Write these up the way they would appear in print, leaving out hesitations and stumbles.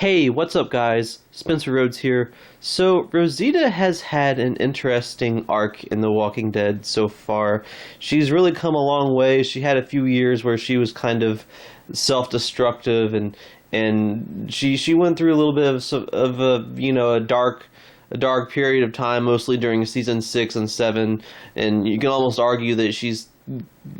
Hey, what's up, guys? Spencer Rhodes here. So, Rosita has had an interesting arc in The Walking Dead so far. She's really come a long way. She had a few years where she was kind of self-destructive, and she went through a little bit of a dark period of time, mostly during season 6 and 7. And you can almost argue that she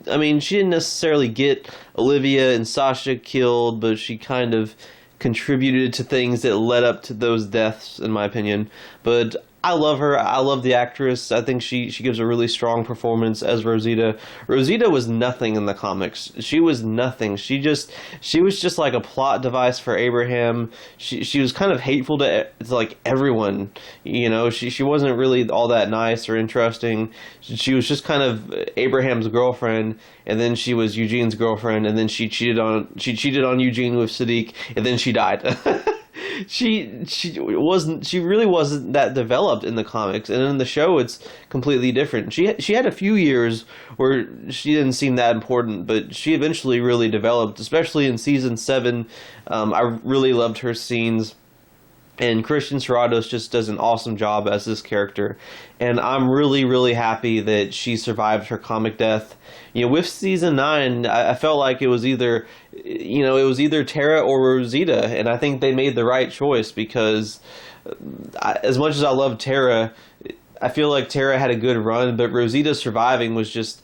didn't necessarily get Olivia and Sasha killed, but she kind of contributed to things that led up to those deaths, in my opinion. But I love her. I love the actress. I think she gives a really strong performance as Rosita. Rosita was nothing in the comics. She was nothing. She was just like a plot device for Abraham. She was kind of hateful to like everyone. She wasn't really all that nice or interesting. She was just kind of Abraham's girlfriend, and then she was Eugene's girlfriend, and then she cheated on Eugene with Sadiq, and then she died. She really wasn't that developed in the comics, and in the show it's completely different. She had a few years where she didn't seem that important, but she eventually really developed, especially in season 7. I really loved her scenes. And Christian Serratos just does an awesome job as this character. And I'm really, really happy that she survived her comic death. With season 9, I felt like it was either Tara or Rosita. And I think they made the right choice because as much as I love Tara, I feel like Tara had a good run, but Rosita surviving was just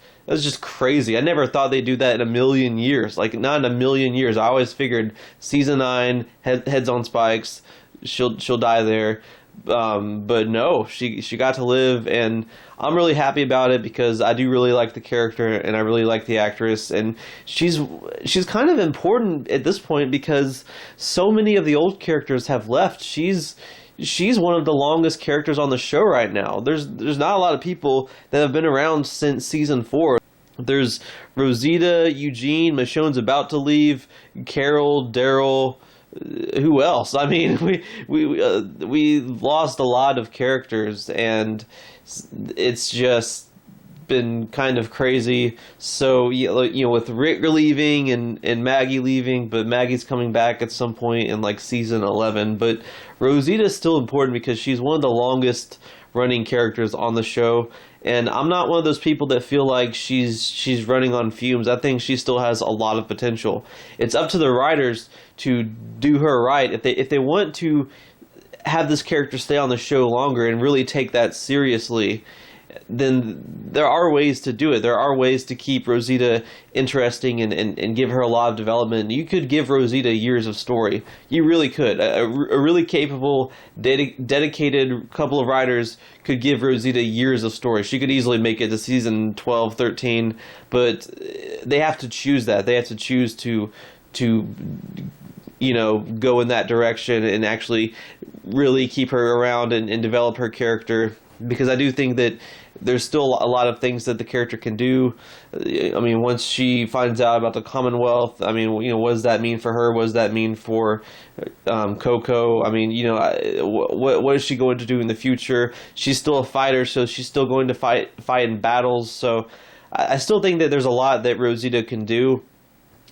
crazy. I never thought they'd do that in a million years. Like, not in a million years. I always figured season 9, heads on spikes, she'll die there, but no, she got to live, and I'm really happy about it because I do really like the character and I really like the actress, and she's kind of important at this point because so many of the old characters have left. She's one of the longest characters on the show right now. There's not a lot of people that have been around since season 4. There's Rosita, Eugene, Michonne's about to leave, Carol, Daryl. Who else? I mean, we lost a lot of characters, and it's just been kind of crazy. So with Rick leaving and Maggie leaving, but Maggie's coming back at some point in like season 11. But Rosita's still important because she's one of the longest running characters on the show. And I'm not one of those people that feel like she's running on fumes. I think she still has a lot of potential. It's up to the writers to do her right. If they want to have this character stay on the show longer and really take that seriously, then there are ways to do it. There are ways to keep Rosita interesting and give her a lot of development. You could give Rosita years of story. You really could. A really capable, dedicated couple of writers could give Rosita years of story. She could easily make it to season 12, 13, but they have to choose that. They have to choose to go in that direction and actually really keep her around and develop her character, because I do think that there's still a lot of things that the character can do. I mean, once she finds out about the Commonwealth, I mean, what does that mean for her? What does that mean for Coco? I mean, what is she going to do in the future? She's still a fighter, so she's still going to fight in battles. So I still think that there's a lot that Rosita can do.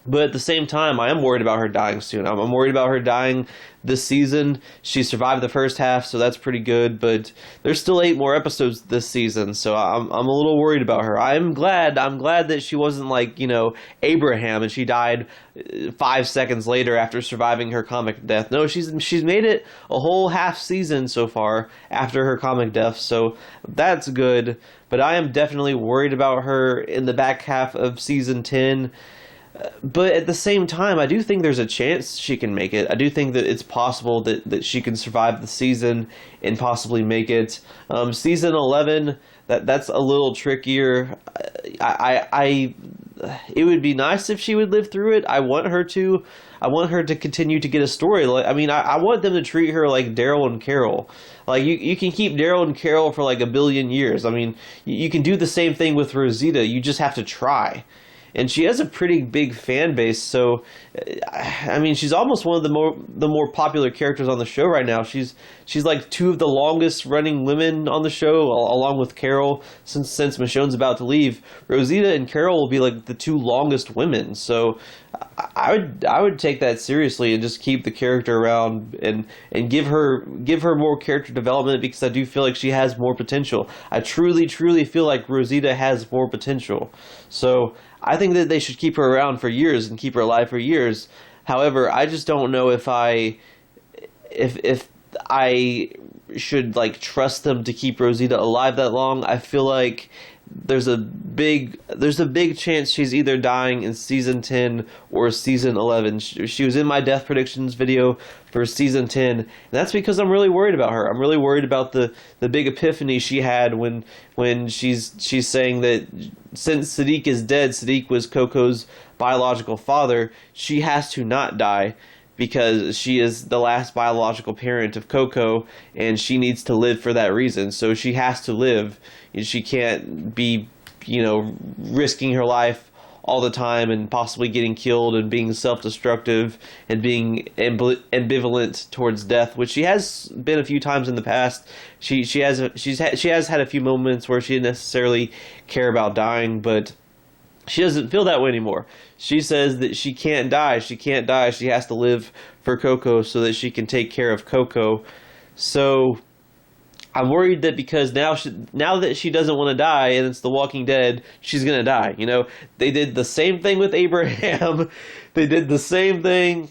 But at the same time, I am worried about her dying soon. I'm worried about her dying this season. She survived the first half, so that's pretty good. But there's still 8 more episodes this season, so I'm a little worried about her. I'm glad that she wasn't like Abraham and she died 5 seconds later after surviving her comic death. No, she's made it a whole half season so far after her comic death, so that's good. But I am definitely worried about her in the back half of season 10. But at the same time, I do think there's a chance she can make it. I do think that it's possible that she can survive the season and possibly make it. Season 11, that's a little trickier. It would be nice if she would live through it. I want her to. I want her to continue to get a story. I want them to treat her like Daryl and Carol. Like, you can keep Daryl and Carol for like a billion years. I mean, you can do the same thing with Rosita. You just have to try. and she has a pretty big fan base. So, I mean, she's almost one of the more popular characters on the show right now. She's like two of the longest running women on the show, along with Carol. Since Michonne's about to leave, Rosita and Carol will be like the two longest women. So, I would take that seriously and just keep the character around and give her more character development, because I do feel like she has more potential. I truly feel like Rosita has more potential. So I think that they should keep her around for years and keep her alive for years. However, I just don't know if I should like trust them to keep Rosita alive that long. I feel like there's a big chance she's either dying in season 10 or season 11. She was in my death predictions video for season 10, and that's because I'm really worried about her. I'm really worried about the big epiphany she had when she's saying that since Sadiq is dead, Sadiq was Coco's biological father, she has to not die, because she is the last biological parent of Coco, and she needs to live for that reason. So she has to live. She can't be, risking her life all the time and possibly getting killed and being self-destructive and being ambivalent towards death, which she has been a few times in the past. She has had a few moments where she didn't necessarily care about dying, but she doesn't feel that way anymore. She says that she can't die. She can't die. She has to live for Coco so that she can take care of Coco. So I'm worried that because now that she doesn't want to die and it's The Walking Dead, she's going to die. They did the same thing with Abraham. They did the same thing.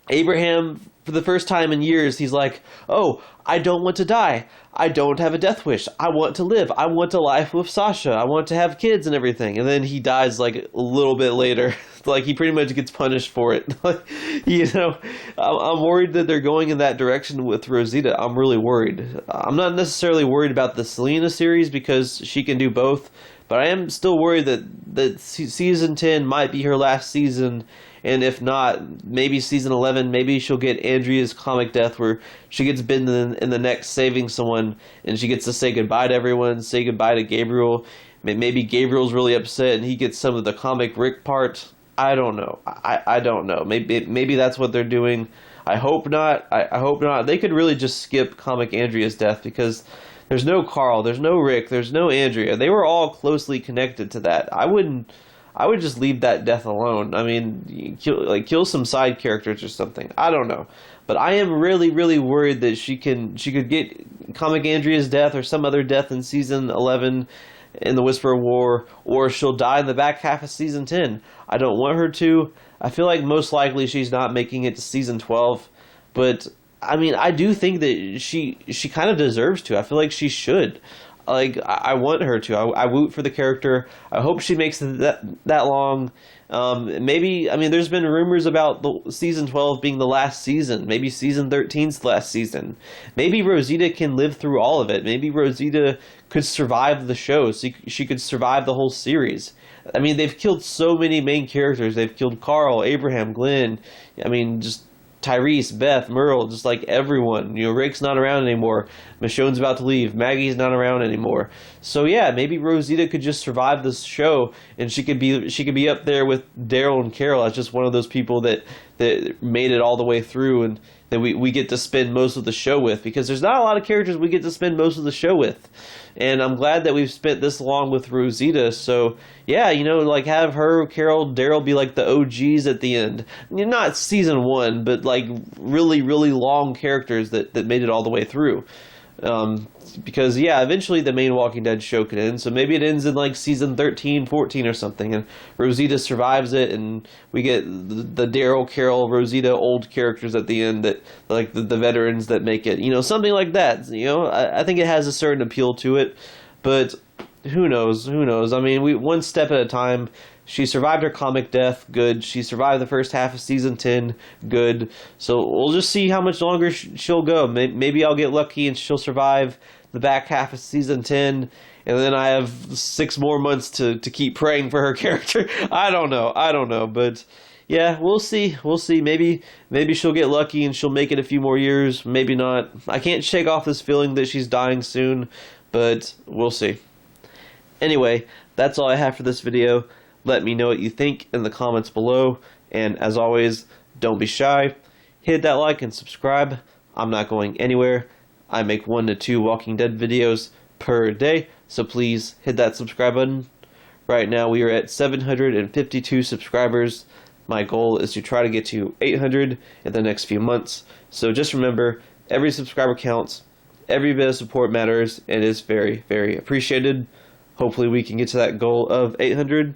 Abraham, for the first time in years, he's like, oh, I don't want to die. I don't have a death wish. I want to live. I want a life with Sasha. I want to have kids and everything. And then he dies like a little bit later. Like he pretty much gets punished for it. I'm worried that they're going in that direction with Rosita. I'm really worried. I'm not necessarily worried about the Selena series because she can do both. But I am still worried that season 10 might be her last season. And if not, maybe season 11, maybe she'll get Andrea's comic death where she gets bitten in the neck saving someone and she gets to say goodbye to everyone, say goodbye to Gabriel. Maybe Gabriel's really upset and he gets some of the comic Rick part. I don't know. I don't know. Maybe that's what they're doing. I hope not. I hope not. They could really just skip comic Andrea's death because there's no Carl, there's no Rick, there's no Andrea. They were all closely connected to that. I would just leave that death alone. I mean, kill some side characters or something. I don't know. But I am really worried that she could get comic Andrea's death or some other death in season 11 in the Whisper of War, or she'll die in the back half of season 10. I don't want her to. I feel like most likely she's not making it to season 12. But I mean, I do think that she kind of deserves to. I feel like she should. Like, I want her to. I root for the character. I hope she makes it that long. Maybe, I mean, there's been rumors about the season 12 being the last season. Maybe season 13's the last season. Maybe Rosita can live through all of it. Maybe Rosita could survive the show. So she could survive the whole series. I mean, they've killed so many main characters. They've killed Carl, Abraham, Glenn. I mean, just Tyrese, Beth, Merle, just like everyone. Rick's not around anymore. Michonne's about to leave. Maggie's not around anymore. So yeah, maybe Rosita could just survive this show, and she could be up there with Daryl and Carol as just one of those people that made it all the way through, and that we get to spend most of the show with, because there's not a lot of characters we get to spend most of the show with. And I'm glad that we've spent this long with Rosita. So yeah, like have her, Carol, Daryl be like the OGs at the end. Not season 1, but like really long characters that made it all the way through. Because yeah, eventually the main Walking Dead show could end, so maybe it ends in like season 13, 14 or something, and Rosita survives it, and we get the Daryl, Carol, Rosita old characters at the end, that like the veterans that make it, something like that. I think it has a certain appeal to it, but who knows? I mean, we one step at a time. She survived her comic death, good. She survived the first half of season 10, good. So we'll just see how much longer she'll go. Maybe I'll get lucky and she'll survive the back half of season 10, and then I have 6 more months to keep praying for her character. I don't know, but yeah, we'll see. Maybe she'll get lucky and she'll make it a few more years, maybe not. I can't shake off this feeling that she's dying soon, but we'll see. Anyway, that's all I have for this video. Let me know what you think in the comments below. And as always, don't be shy. Hit that like and subscribe. I'm not going anywhere. I make 1 to 2 Walking Dead videos per day, so please hit that subscribe button. Right now we are at 752 subscribers. My goal is to try to get to 800 in the next few months. So just remember, every subscriber counts, every bit of support matters, and is very, very appreciated. Hopefully we can get to that goal of 800.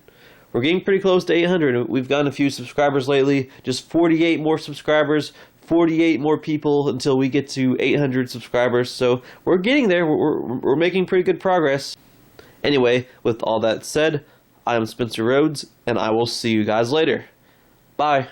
We're getting pretty close to 800. We've gotten a few subscribers lately. Just 48 more subscribers, 48 more people until we get to 800 subscribers. So we're getting there. We're making pretty good progress. Anyway, with all that said, I am Spencer Rhodes, and I will see you guys later. Bye.